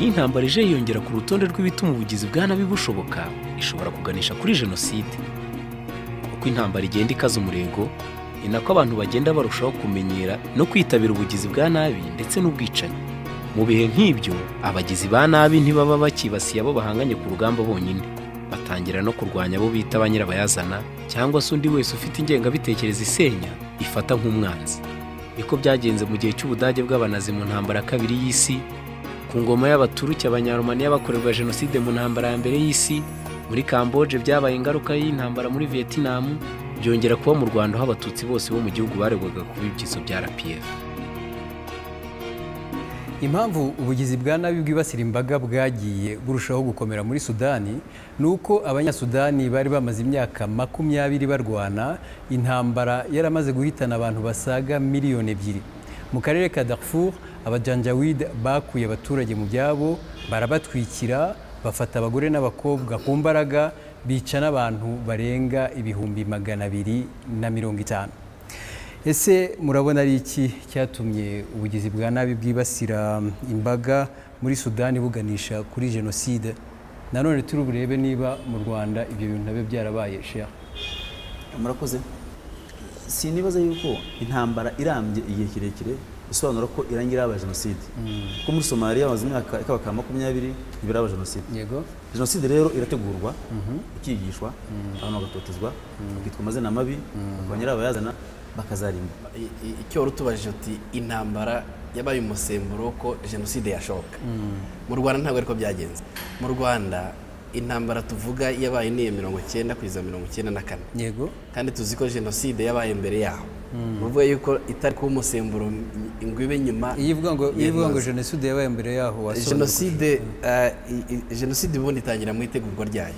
niho intambara ije yiyongera ku rutonde rw'ibituma ubugizi bwa nabi bushoboka, ishobora kuganisha kuri jenoside. Uko intambara igenda ikaza umurego, ni nako abantu bagenda barushaho kumenyera no kwitabira ubugizi bwa nabi ndetse n'ubwicanyi. Mu bihe nk'ibyo, abagizi ba nabi ntibaba bakibasiye abo bahanganye ku rugamba bonyine, batangira no kurwanya abo bita ba nyirabayazana cyangwa se undi wese ufite ingengabitekerezo isenya ifata nk'umwanzi. Niko byagenze mu gihe cy'Ubudage bw'Abanazi mu ntambara ya kabiri y'isi, ku ngoma y'Abaturuki Abanyaromaniya bakorerwa jenoside mu ntambara ya mbere y'isi, muri Kamboje byabaye ingaruka y'intambara muri Vietnam, byongera kuba mu Rwanda aho Abatutsi bose bo mu gihugu baregwaga kuba ibyitso bya RPF. Impamvu ubugizi bwa nabi bwibasira imbaga bwagiye burushaho gukomera muri Sudani ni uko Abanyasudani bari bamaze imyaka 20 barwana, intambara yaramaze guhitana abantu basaga miliyoni 2. Mu karere ka Darfur, Abajanjawid bakuye abaturage mu byabo, barabatwikira, bafata abagore n'abakobwa ku mbaraga, bica n'abantu barenga 250,000. Ese murabona ari iki cyatumye ubugizi bwa nabi bwibasira imbaga muri Sudani buganisha kuri jenoside? Nanone turi burebe niba mu Rwanda ibyo bintu nabe byarabaye. Sheikh, murakoze. Sinibaza yuko intambara irambye igihe kirekire bisobanura ko irangira aba jenoside. Ko muri Somalia amaze imyaka ikabaka 20 ibiraba jenoside. Yego. Jenoside rero irategurwa, ikigishwa, abantu bagatotezwa, bakitwa amazina mabi, bakongera abayazana bakazarimba. Icyo rutubajije uti intambara yabaye umusemburo ko jenoside yashoka. Mu Rwanda ntabwo ariko byagenze. Mu Rwanda intambara tuvuga yabaye ni 1990 kugeza 1994. Yego. Kandi tuzi ko jenoside yabaye mbere yaho. Uvuga yuko itari ku umusemburo ingwibe nyuma. Ivuga ngo jenoside yabaye mbere yaho wasobanura. Jenoside ubundi itangira mu itegurwa ryayo.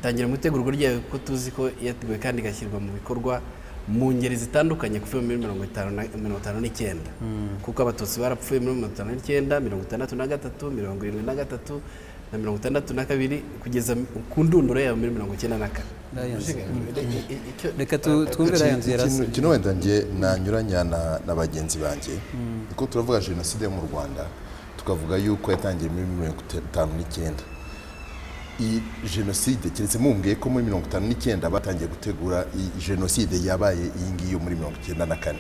Tangira mu itegurwa ryayo ko tuzi ko yateguwe kandi gashyirwa mu bikorwa mu ngeri zitandukanye kuva muri 1959. Kuko Abatutsi barapfuye muri 1959, 1963, 1973 na 1962 kugeza ku ndunduro yayo muri 1994. Reka twumvira yanzu yarase. Kino wenda nge nanyuranya na bagenzi banjye. Niko turavuga jenoside mu Rwanda, tukavuga yuko yatangiye muri 1959. Jenoside keretse mumbwiye ko muri 1959 batangiye gutegura jenoside yabaye iyi ngiyo muri 1994.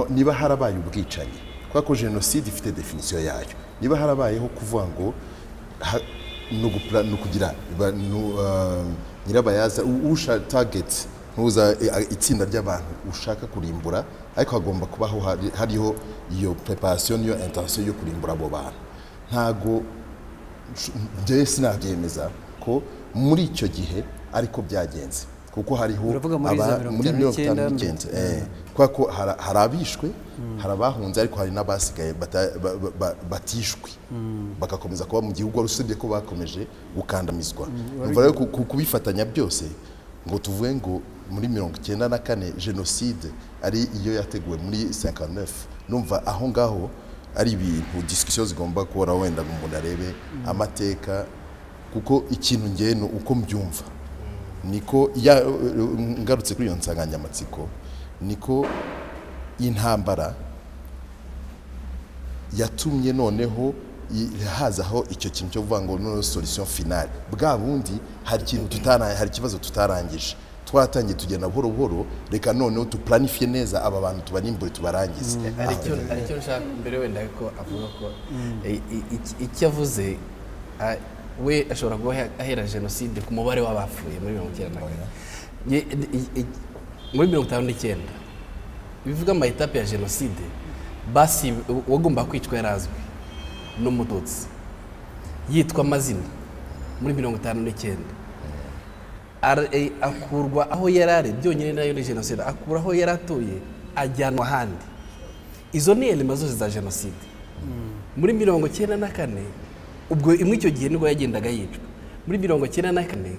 Niba harabaye ubwicanyi, kwa ko jenoside ifite definition yayo, niba harabayeho kuvuga ngo no kugira nyirabayaza usha target ntuza itsinda ry'abantu ushaka kurimbura, ariko hagomba kubaho hariho iyo preparation, iyo intention yo kurimbura abo bantu. Ntago byo sinabyemeza ko muri icyo gihe ariko byagenze, kuko hariho muri 1959 kwa ko harabishwe, harabahunze, ariko hari n'abasigaye batishwe bagakomeza kuba mu gihugu, rusibye ko bakomeje gukandamizwa. Numva rero kubifatanya byose ngo tuvuge ngo muri 1994 jenoside ari iyo yateguwe muri 59, numva aho ngaho ari ibintu discussion zigomba kubora wenda umuntu arebe amateka, kuko ikintu ngeno uko mbyumva niko ngarutse kuri iyo nsanganyamatsiko, niko intambara yatumye noneho hazaho icyo kintu cyo kuvuga ngo no solution finale. Bwa bundi hari ikibazo tutarangije, twatangiye tugenda buhoro buhoro, reka noneho tuplanifie neza aba bantu tubarimbure tubarangize. Aricyo nshaka mbere wenda ko avuga ko icyo avuze we ashobora kuba ahera jenoside ku mubare w'abapfuye muri 1994. Muri 1959 bivuga ama etape ya jenoside, basi wagomba kwicwa yarazwe n'umututsi yitwa amazina muri 1959, akurwa aho yarari, byonyine nayo ni jenoside. Akura aho yaratuye ajyanwa ahandi. Izo ni elements zose za jenoside. Muri 1994 ubwo imwe icyo gihe nibwo yagendaga yicwa. Muri 1994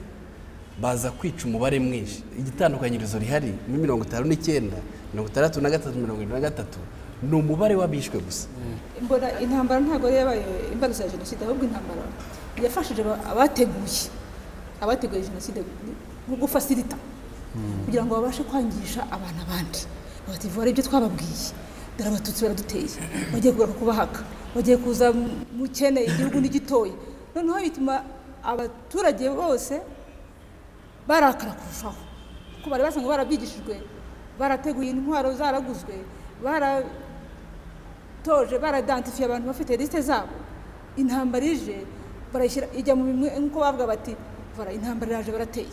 baza kwica umubare mwinshi. Igitandukanyirizo rihari muri 1959, 1963, 1973 ni umubare wabishwe gusa. Mbona intambara ntago yabaye imbarutso ya jenoside, ahubwo intambara yafashije abateguye jenoside gufacilita kugira ngo babashe kwangisha abantu abandi. Bati vore ibyo twababwiye, dore Abatutsi baraduteye, bagiye kugaruka kubahaka. bagiye kuza mukene, igihugu ni gitoya, noneho bituma abaturage bose barakara kurushaho kuko bari basanzwe barabyigishijwe, barateguye intwaro zaraguzwe, baratoje, baradantifiye abantu bafite lisite zabo. Intambara ije barayishyira ijya mu bimwe nk'uko bavuga bati bara intambara iraje barateye,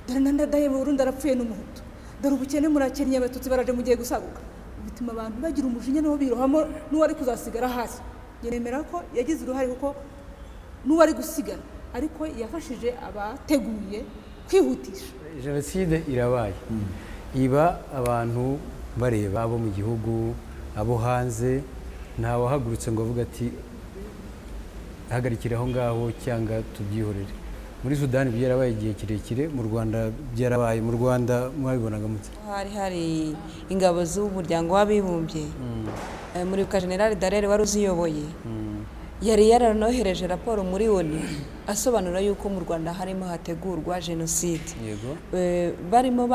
dore ndadaye mu Burundi arapfuye n'umuhutu, dore ubukene murakennye, abatutsi baraje mugiye gusaguka. Bituma abantu bagira umujinya n'uwo birohamo n'uwari kuzasigara hasi. Nemera ko yagize uruhare kuko n'uwari gusigara, ariko yafashije abateguye kwihutisha. Jenoside irabaye, iba abantu bareba, abo mu gihugu, abo hanze, nta wahagurutse ngo avuga ati hagarikira aho ngaho cyangwa tubyihorere. Muri Sudani byarabaye igihe kirekire, mu Rwanda byarabaye. Mu Rwanda mwabibonaga mute? Hari ingabo z'umuryango w'abibumbye, muribuka General Dallaire wari uziyoboye, yari yaranohereje raporo muri ONU asobanura yuko mu Rwanda harimo hategurwa jenoside. Barimo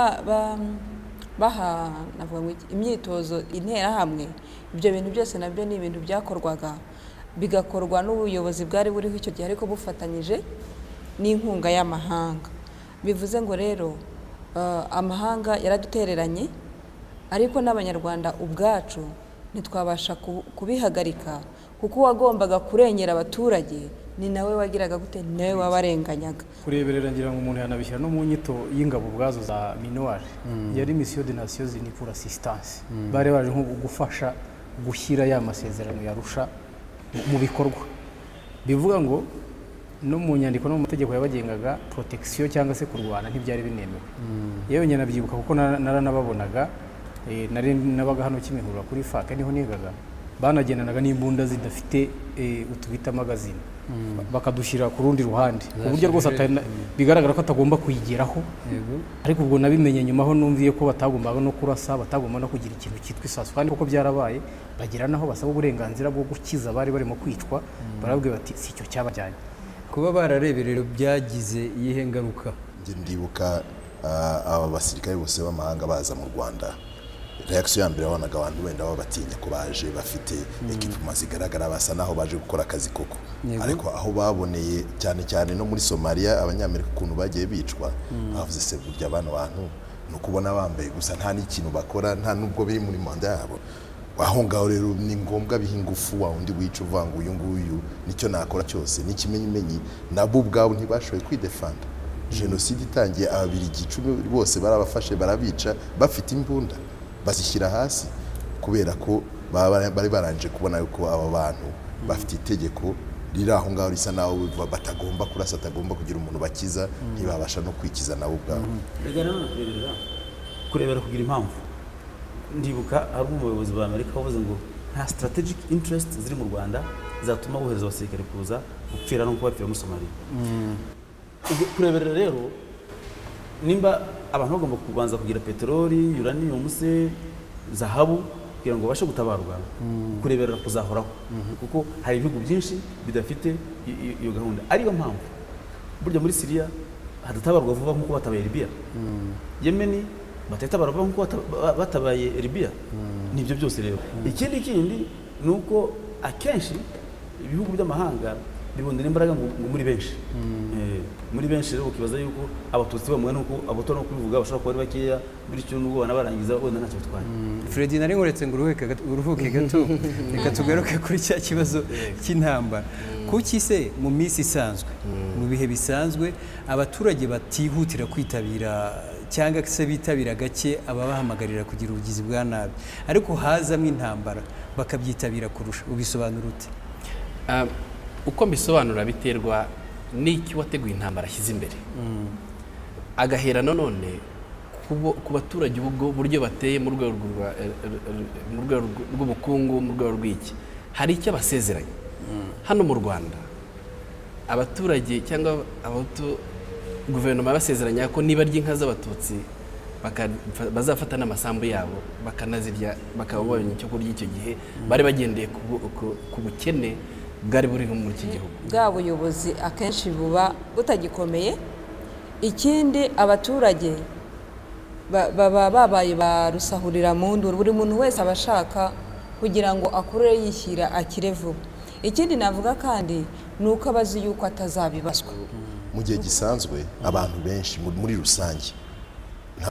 baha imyitozo interahamwe. Ibyo bintu byose nabyo ni ibintu byakorwaga, bigakorwa n'ubuyobozi bwari buriho icyo gihe ariko bufatanyije n'inkunga y'amahanga. Bivuze ngo rero amahanga yaradutereranye, ariko n'abanyarwanda ubwacu ntitwabasha kubihagarika, kuko uwagombaga kurengera abaturage ni nawe wagiraga gute, ni nawe wabarenganyaga. Kureberera ngira ngo umuntu yanabishyira no mu nyito y'ingabo ubwazo za minuar, yari mission des Nations Unies pour assistance. Bari baje nko gufasha gushyira ya masezerano yarusha mu bikorwa. Bivuga ngo no mu nyandiko no mu mategeko yabagengaga protection cyangwa se kurwana ntibyari binemewe. Yewe nyana byibuka kuko naranababonaga, nari nabaga hano Kimihurura kuri FAC niho nigaga, banagendanaga n'imbunda zidafite utubita magazine, bakadushyira ku rundi ruhande ku buryo rwose bigaragara ko atagomba kuyigeraho. Ariko ubwo nabimenye nyuma ho numviye ko batagombaga no kurasa, batagomba no kugira ikintu cyitwa isasu, kandi kuko byarabaye bagira naho basaba uburenganzira bwo gukiza bari barimo kwicwa, barabwira bati si cyo cyabajyanye. Kuba barareberero byagize iyihe ngaruka? Ndibuka aba basirikare bose b'amahanga baza mu Rwanda, reaction ya mbere wabonaga abantu wenda babatinya ko baje bafite equipment zigaragara, basa naho baje gukora akazi koko. Ariko aho baboneye cyane cyane no muri Somalia abanyamerika ukuntu bagiye bicwa, bavuze se burya abana bantu no kubona bambaye gusa nta n'ikintu bakora, nta nubwo biri muri manda yabo. Aho ngaho rero ni ngombwa bihingufu wa undi wica uvanga uyu nguyu nicyo nakora cyose n'ikimenyimenyi, nabo ubwabo ntibashoboye kwidefanda. Jenoside itangiye ababirigi 10 bose barabafashe barabica bafite imbunda, bazishyira hasi kubera ko bari baranje kubona yuko aba bantu bafite itegeko riri aho ngaho risa naho batagomba kurasa, atagomba kugira umuntu bakiza, ntibabasha no kwikiza nabo ubwabo. Kurebera kugira impamvu. Ndibuka ari umuyobozi wa Amerika wavuze ngo nta strategic interest ziri mu Rwanda zatuma bohereza abasirikare kuza gupfira no kubapfira muri Somalia. Kureberera rero nimba abantu bagomba kubanza kugira peteroli, uranium se, zahabu kugira ngo bashe gutabarwa, kureberera kuzahoraho kuko hari ibihugu byinshi bidafite iyo gahunda. Ariyo mpamvu burya muri Syria hadatabarwa vuba nkuko batabaye Libya, Yemen batatabarwa vuba nkuko batabaye Libya. Nibyo byose rero. Ikindi nuko akenshi ibihugu by'amahanga bibondera imbaraga muri benshi. Muri benshi rero ukibaza yuko abatutsi bamwe nuko abato no kubivuga bashobora kuba bakeya, bityo n'ubwo banabarangiza wenda ntacyo bitwaye. Freddy, nari ngoretse ngo uruhuke gato, reka tugaruke kuri cya kibazo cy'intambara. Kuki se mu minsi isanzwe, mu bihe bisanzwe abaturage batihutira kwitabira cyangwa se bitabira gake ababahamagarira kugira ubugizi bwa nabi, ariko hazamwe intambara bakabyitabira kurusha? Ubisobanura ute? Uko mbisobanura biterwa n'iki wateguye intambara ashyize imbere, agahera none ku baturage ubwo buryo bateye mu rwego rw'ubukungu, mu rwego rw'iki, hari icyo basezeranye. Hano mu Rwanda abaturage cyangwa guverinoma basezeranya ko niba ry'inka z'abatutsi bazafata n'amasambu yabo bakanazirya, bakaba babonye icyo kurya. Icyo gihe bari bagendeye ku bukene bwari buri muri iki gihugu. Bwa buyobozi akenshi buba butagikomeye. Ikindi abaturage baba babaye barusahurira mu nduru, buri muntu wese abashaka kugira ngo akurure yishyira akire vuba. ikindi navuga kandi ni uko abazi yuko atazabibazwa. mu gihe gisanzwe abantu benshi muri rusange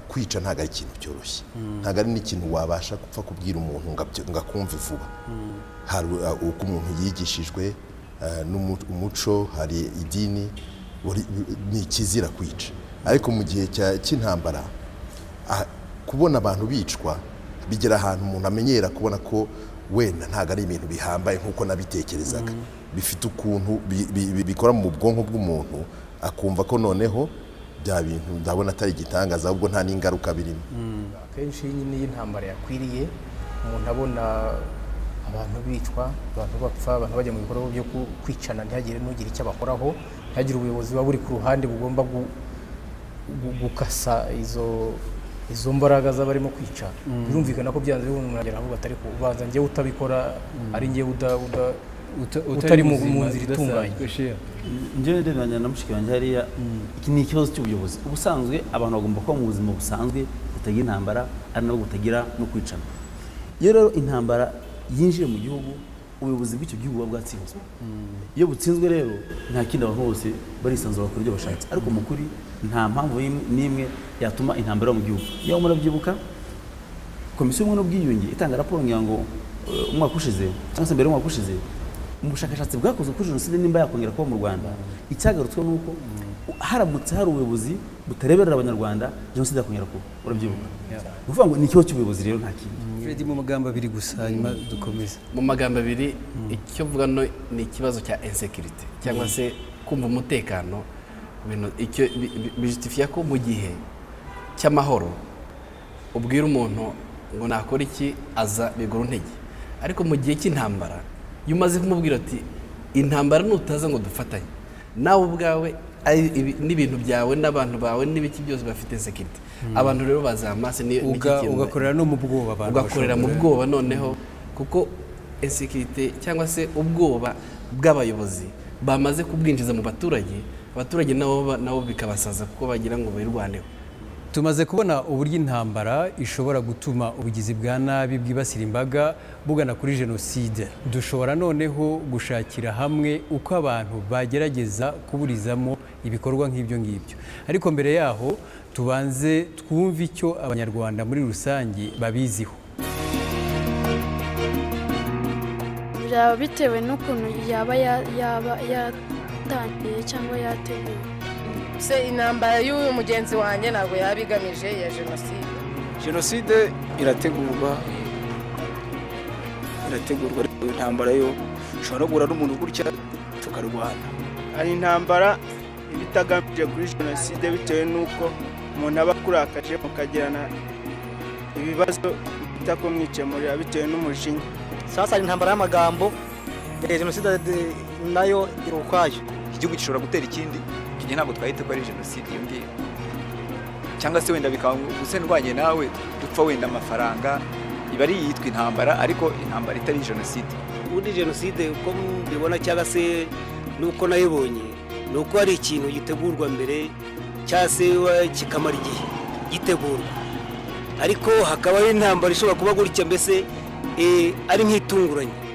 kwica ntabwo ari ikintu cyoroshye, ntabwo ari n'ikintu wabasha gupfa kubwira umuntu ngo akumve vuba. hari uko umuntu yigishijwe n'umuco, hari idini, ni ikizira kwica. ariko mu gihe cy'intambara kubona abantu bicwa bigera ahantu umuntu amenyera kubona ko wenda ntabwo ari ibintu bihambaye nk'uko nabitekerezaga, bifite ukuntu bikora mu bwonko bw'umuntu, akumva ko noneho bya bintu ndabona atari igitangaza ahubwo nta n'ingaruka birimo. akenshi nyine iyo intambara yakwiriye umuntu abona abantu bicwa, abantu bapfa, abantu bajya mu bikorwa byo kwicana, ntihagire n'ugira icyo abakoraho, ntihagire ubuyobozi buba buri ku ruhande bugomba gukasa izo mbaraga z'abarimo kwica. birumvikana ko byanze umuntu agera aho batari kubanza njyewe utabikora ari njyewe utari mu nzira itunganye. njyewe ndebanya na mushiki wanjye hariya, iki ni ikibazo cy'ubuyobozi. ubusanzwe abantu bagomba kuba mu buzima busanzwe butagira intambara, ari nabo butagira no kwicana. iyo rero intambara yinjiye mu gihugu, ubuyobozi bw'icyo gihugu buba bwatsinzwe. iyo butsinzwe rero nta kindi abantu bose barisanzura bakora ibyo bashatse, ariko mu kuri nta mpamvu n'imwe yatuma intambara mu gihugu. iyo murabyibuka komisiyo y'ubumwe n'ubwiyunge itanga raporo ngira ngo umwaka ushize cyangwa se mbere y'umwaka ushize, mu bushakashatsi bwakozwe kuri jenoside nimba yakongera kuba mu Rwanda, icyagarutswe nuko haramutse hari ubuyobozi butareberera abanyarwanda, jenoside yakongera kuba. urabyibuka ni ukuvuga ngo ni ikibazo cy'ubuyobozi rero, nta kindi. Fred, mu magambo abiri gusa hanyuma dukomeze. mu magambo abiri, icyo mvuga ni ikibazo cya insekirite cyangwa se kumva umutekano. icyo bijutifiya ko mu gihe cy'amahoro ubwira umuntu ngo nakora iki aza bigura intege, ariko mu gihe cy'intambara iyo umaze kumubwira ati intambara nutaza ngo dufatanye, nawe ubwawe n'ibintu byawe n'abantu bawe n'ibiki byose bafite insekirite. abantu rero bazamase ugakorera no mu bwoba, ugakorera mu bwoba noneho, kuko insekirite cyangwa se ubwoba bw'abayobozi bamaze kubwinjiza mu baturage nabo bikabasaza kuko bagira ngo birwaneho. Tumaze kubona uburyo intambara ishobora gutuma ubugizi bwa nabi bwibasira imbaga bugana kuri jenoside. Dushobora noneho gushakira hamwe uko abantu bagerageza kuburizamo ibikorwa nk'ibyo ngibyo. Ariko mbere yaho tubanze twumve icyo abanyarwanda muri rusange babiziho. Byaba bitewe n'ukuntu yaba yatangiye cyangwa yateguwe. se intambara y'uyu mugenzi wanjye ntabwo yaba igamije ya jenoside. Jenoside irategurwa intambara yo ushobora guhura n'umuntu gutya tukarwana. hari intambara iba itagamije kuri jenoside bitewe n'uko umuntu aba akurakaje mukagirana ibibazo bitakumwikemurira bitewe n'umujinya. Sasa hari intambara y'amagambo, jenoside nayo iri ukwayo. Igihugu gishobora gutera ikindi ntabwo twahita ko ari jenoside iyo ngiyo, cyangwa se wenda bikaba ndwanye nawe dupfa wenda amafaranga, iba ari yitwa intambara ariko intambara itari jenoside. Ubundi jenoside uko mbibona cyangwa se nuko nayibonye ni uko hari ikintu gitegurwa mbere cyangwa se kikamara igihe gitegurwa, ariko hakaba ari intambara ishobora kuba gutya mbese ari nk'itunguranye.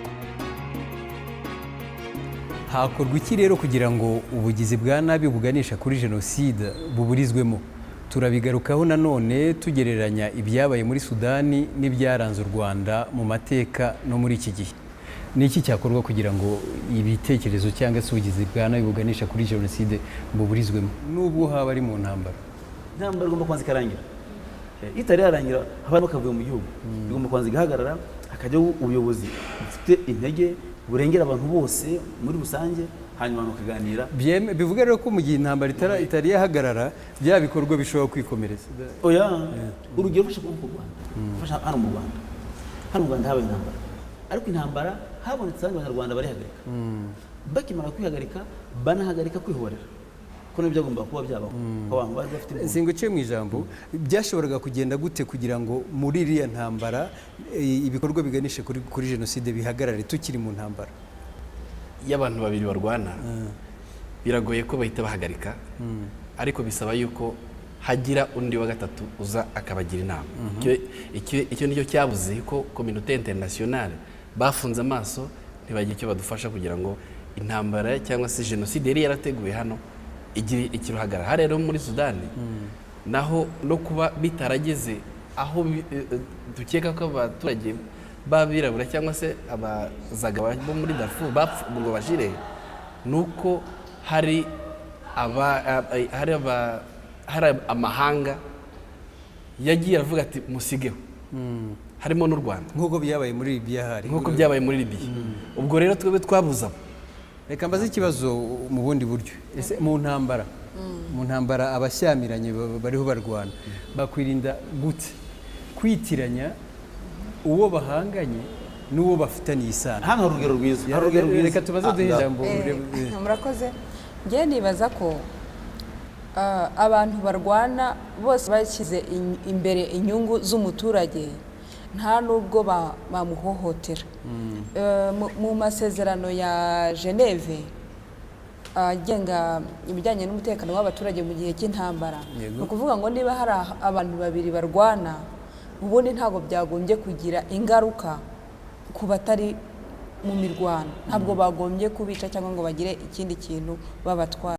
Hakorwa iki rero kugira ngo ubugizi bwa nabi buganisha kuri jenoside buburizwemo? Turabigarukaho nanone tugereranya ibyabaye muri Sudani n'ibyaranze u Rwanda mu mateka no muri iki gihe. Ni iki cyakorwa kugira ngo ibitekerezo cyangwa se ubugizi bwa nabi buganisha kuri jenoside buburizwemo nubwo haba ari mu ntambara? Intambara igomba kwanza ikarangira. Itari yarangira abantu bakavuye mu gihugu, igomba kwanza igahagarara, hakajyaho ubuyobozi bufite intege burengera abantu bose muri rusange, hanyuma bakaganira. Bivuga rero ko mu gihe intambara itari yahagarara bya bikorwa bishobora kwikomereza. Oya, urugero ufashe ku Rwanda, ufashe hano mu Rwanda. Hano mu Rwanda habaye intambara, ariko intambara habonetse abandi Banyarwanda barihagarika. Bakimara kwihagarika banahagarika kwihorera, ko nibyo byagomba kuba byabaho. Abantu bari bafite singuciye mu ijambo, byashoboraga kugenda gute kugira ngo muri iriya ntambara ibikorwa biganishe kuri jenoside bihagarare tukiri mu ntambara? Iyo abantu babiri barwana biragoye ko bahita bahagarika, ariko bisaba yuko hagira undi wa gatatu uza akabagira inama. Icyo nicyo cyabuze ko communauté internationale bafunze amaso ntibagire icyo badufasha kugira ngo intambara cyangwa se jenoside yari yarateguye hano igire ikiruhagarara. Aha rero muri Sudani naho no kuba bitarageze aho dukeka ko abaturage b'abirabura cyangwa se abazagaba bo muri Darfur bapfa ngo bajire, nuko hari amahanga yagiye aravuga ati musigeho, harimo n'u Rwanda nk'uko byabaye muri Libya. nk'uko byabaye muri Libya. Ubwo rero twebwe twabuza. Reka mbaze ikibazo mu bundi buryo. Ese mu ntambara abashyamiranye bariho barwana bakwirinda gute kwitiranya uwo bahanganye n'uwo bafitaniye isano? Hano hari urugero rwiza. Reka tubaze duhe ijambo. Murakoze. Njye nibaza ko abantu barwana bose bashyize imbere inyungu z'umuturage, nta nubwo bamuhohotera. Mu masezerano ya Geneve agenga ibijyanye n'umutekano w'abaturage mu gihe cy'intambara, ni ukuvuga ngo niba hari abantu babiri barwana, ubundi ntabwo byagombye kugira ingaruka ku batari mu mirwano, ntabwo bagombye kubica cyangwa ngo bagire ikindi kintu babatwara.